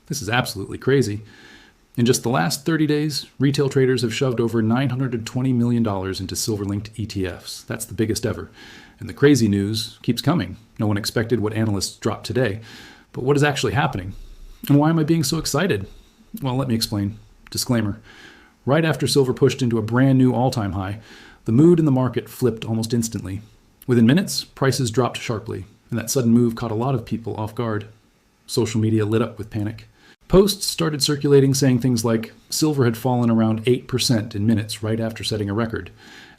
This is absolutely crazy. In just the last 30 days, retail traders have shoved over $920 million into silver-linked ETFs. That's the biggest ever. And the crazy news keeps coming. No one expected what analysts dropped today. But what is actually happening? And why am I being so excited? Well, let me explain. Disclaimer. Right after silver pushed into a brand new all-time high, the mood in the market flipped almost instantly. Within minutes, prices dropped sharply, and that sudden move caught a lot of people off guard. Social media lit up with panic. Posts started circulating saying things like silver had fallen around 8% in minutes right after setting a record,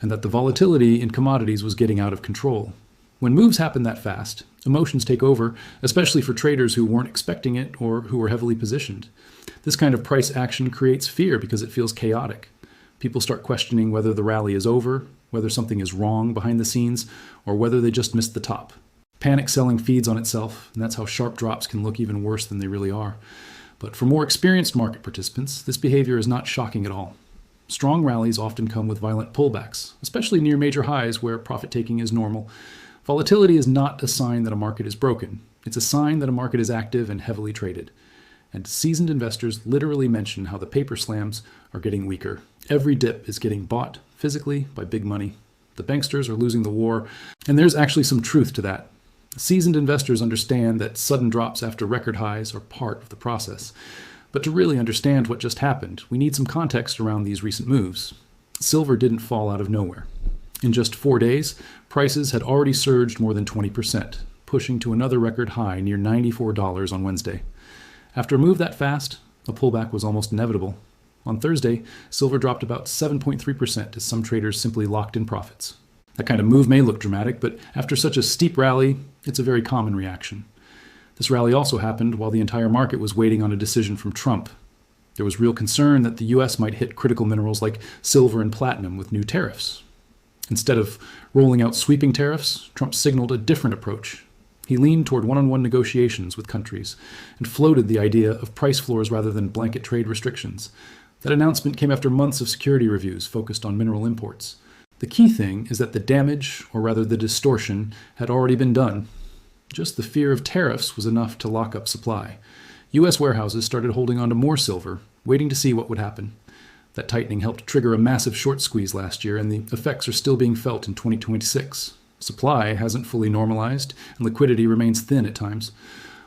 and that the volatility in commodities was getting out of control. When moves happen that fast, emotions take over, especially for traders who weren't expecting it or who were heavily positioned. This kind of price action creates fear because it feels chaotic. People start questioning whether the rally is over, whether something is wrong behind the scenes, or whether they just missed the top. Panic selling feeds on itself, and that's how sharp drops can look even worse than they really are. But for more experienced market participants, this behavior is not shocking at all. Strong rallies often come with violent pullbacks, especially near major highs where profit-taking is normal. Volatility is not a sign that a market is broken. It's a sign that a market is active and heavily traded. And seasoned investors literally mention how the paper slams are getting weaker. Every dip is getting bought physically by big money. The banksters are losing the war, and there's actually some truth to that. Seasoned investors understand that sudden drops after record highs are part of the process. But to really understand what just happened, we need some context around these recent moves. Silver didn't fall out of nowhere. In just 4 days, prices had already surged more than 20%, pushing to another record high near $94 on Wednesday. After a move that fast, a pullback was almost inevitable. On Thursday, silver dropped about 7.3% as some traders simply locked in profits. That kind of move may look dramatic, but after such a steep rally, it's a very common reaction. This rally also happened while the entire market was waiting on a decision from Trump. There was real concern that the US might hit critical minerals like silver and platinum with new tariffs. Instead of rolling out sweeping tariffs, Trump signaled a different approach. He leaned toward one-on-one negotiations with countries and floated the idea of price floors rather than blanket trade restrictions. That announcement came after months of security reviews focused on mineral imports. The key thing is that the damage, or rather the distortion, had already been done. Just the fear of tariffs was enough to lock up supply. U.S. warehouses started holding on to more silver, waiting to see what would happen. That tightening helped trigger a massive short squeeze last year, and the effects are still being felt in 2026. Supply hasn't fully normalized, and liquidity remains thin at times.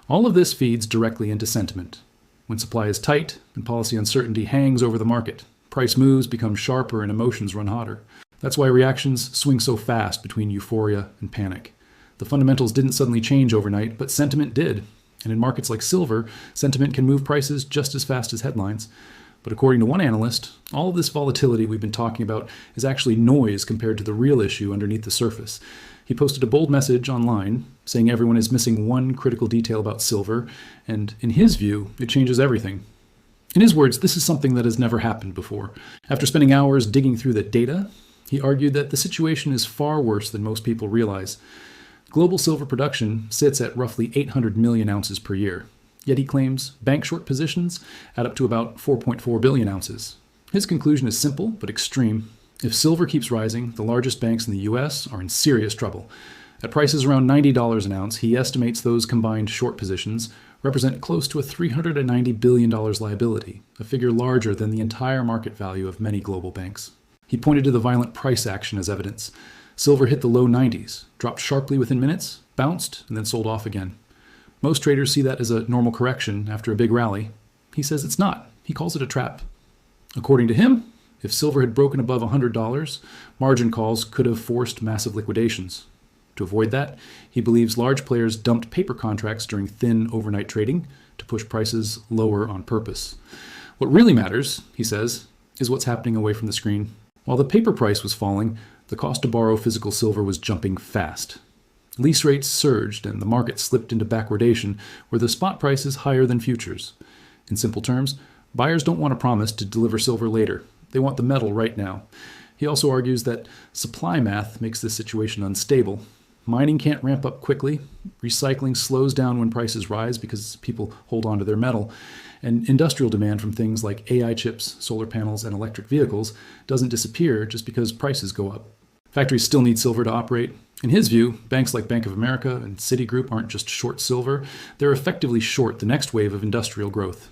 All of this feeds directly into sentiment. When supply is tight and policy uncertainty hangs over the market, price moves become sharper and emotions run hotter. That's why reactions swing so fast between euphoria and panic. The fundamentals didn't suddenly change overnight, but sentiment did. And in markets like silver, sentiment can move prices just as fast as headlines. But according to one analyst, all of this volatility we've been talking about is actually noise compared to the real issue underneath the surface. He posted a bold message online saying everyone is missing one critical detail about silver, and in his view, it changes everything. In his words, this is something that has never happened before. After spending hours digging through the data, he argued that the situation is far worse than most people realize. Global silver production sits at roughly 800 million ounces per year. Yet he claims bank short positions add up to about 4.4 billion ounces. His conclusion is simple but extreme. If silver keeps rising, the largest banks in the US are in serious trouble. At prices around $90 an ounce, he estimates those combined short positions represent close to a $390 billion liability, a figure larger than the entire market value of many global banks. He pointed to the violent price action as evidence. Silver hit the low 90s, dropped sharply within minutes, bounced, and then sold off again. Most traders see that as a normal correction after a big rally. He says it's not. He calls it a trap. According to him, if silver had broken above $100, margin calls could have forced massive liquidations. To avoid that, he believes large players dumped paper contracts during thin overnight trading to push prices lower on purpose. What really matters, he says, is what's happening away from the screen. While the paper price was falling, the cost to borrow physical silver was jumping fast. Lease rates surged and the market slipped into backwardation where the spot price is higher than futures. In simple terms, buyers don't want to promise to deliver silver later. They want the metal right now. He also argues that supply math makes this situation unstable. Mining can't ramp up quickly. Recycling slows down when prices rise because people hold on to their metal. And industrial demand from things like AI chips, solar panels, and electric vehicles doesn't disappear just because prices go up. Factories still need silver to operate. In his view, banks like Bank of America and Citigroup aren't just short silver, they're effectively short the next wave of industrial growth.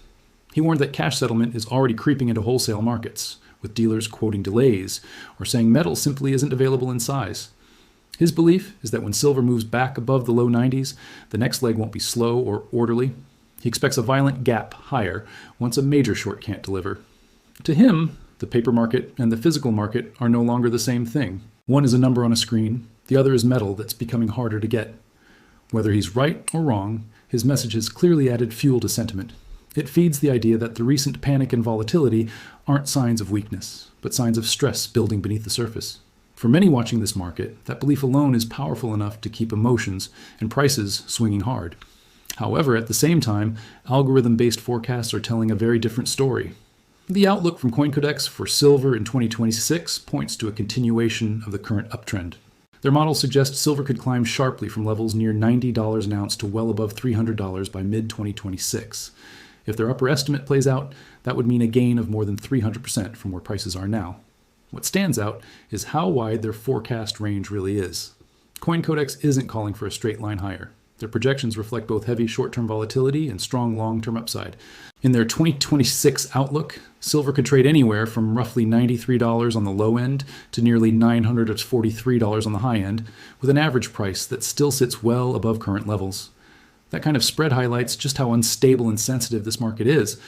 He warned that cash settlement is already creeping into wholesale markets, with dealers quoting delays or saying metal simply isn't available in size. His belief is that when silver moves back above the low 90s, the next leg won't be slow or orderly. He expects a violent gap higher once a major short can't deliver. To him, the paper market and the physical market are no longer the same thing. One is a number on a screen, the other is metal that's becoming harder to get. Whether he's right or wrong, his message has clearly added fuel to sentiment. It feeds the idea that the recent panic and volatility aren't signs of weakness, but signs of stress building beneath the surface. For many watching this market, that belief alone is powerful enough to keep emotions and prices swinging hard. However, at the same time, algorithm-based forecasts are telling a very different story. The outlook from CoinCodex for silver in 2026 points to a continuation of the current uptrend. Their models suggest silver could climb sharply from levels near $90 an ounce to well above $300 by mid-2026. If their upper estimate plays out, that would mean a gain of more than 300% from where prices are now. What stands out is how wide their forecast range really is. CoinCodex isn't calling for a straight line higher. Their projections reflect both heavy short-term volatility and strong long-term upside. In their 2026 outlook, silver could trade anywhere from roughly $93 on the low end to nearly $943 on the high end, with an average price that still sits well above current levels. That kind of spread highlights just how unstable and sensitive this market is,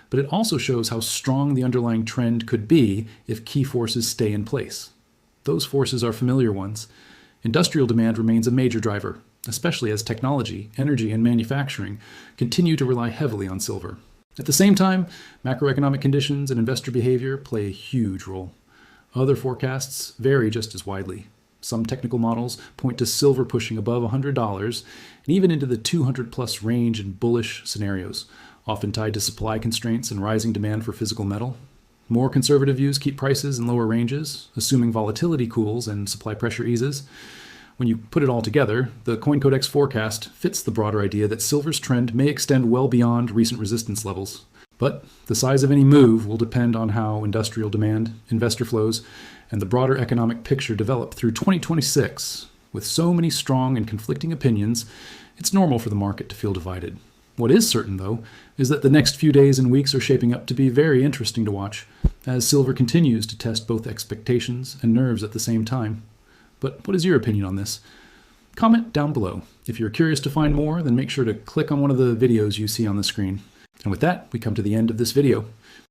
but it also shows how strong the underlying trend could be if key forces stay in place. Those forces are familiar ones. Industrial demand remains a major driver, especially as technology, energy, and manufacturing continue to rely heavily on silver. At the same time, macroeconomic conditions and investor behavior play a huge role. Other forecasts vary just as widely. Some technical models point to silver pushing above $100 and even into the 200-plus range in bullish scenarios, often tied to supply constraints and rising demand for physical metal. More conservative views keep prices in lower ranges, assuming volatility cools and supply pressure eases. When you put it all together, the CoinCodex forecast fits the broader idea that silver's trend may extend well beyond recent resistance levels. But the size of any move will depend on how industrial demand, investor flows, and the broader economic picture develop through 2026. With so many strong and conflicting opinions, it's normal for the market to feel divided. What is certain, though, is that the next few days and weeks are shaping up to be very interesting to watch, as silver continues to test both expectations and nerves at the same time. But what is your opinion on this? Comment down below. If you're curious to find more, then make sure to click on one of the videos you see on the screen. And with that, we come to the end of this video.